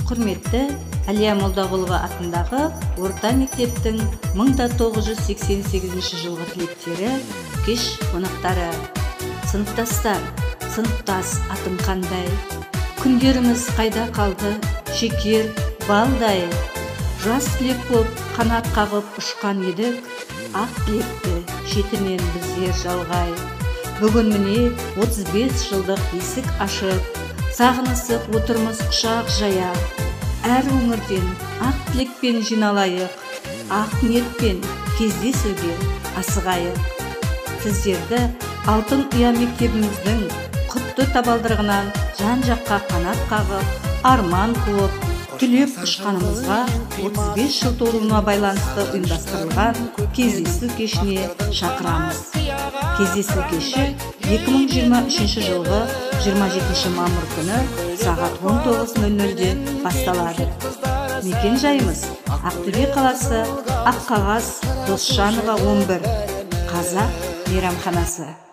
Құрметті Әлия Молдағұлова атындағы орта мектептің 1988 жылғы түлектері, кеш қонақтары. Сыныптастар, сыныптас атың қандай? Күндеріміз қайда қалды? Шекер, балдай. Жас түлек боп қанат қағып ұшқан едік, ақ түлекті шетінен біздер жалғай. Бүгін міне 35 жылдық есік ашып, сағынысып отырмыз құшақ жая. Әр өңірден ақ тілекпен жиналайық, ақ ниетпен кездесуге асығайық. Сіздерді алтын ұя мектебіміздің құтты табалдырығынан жан-жаққа қанат қағып, арман қуып, түлеп ұшқанымызға 35 жыл толуына байланысты ұйымдастырылған кездесу кешіне шақырамыз. Кездесу кеші 2023 жылғы 27 мамыр күні сағат 19:00-де басталады. Мекен жайымыз Ақтөбе қаласы, Аққағаз, Досжанова 11, Қазақ мейрамханасы.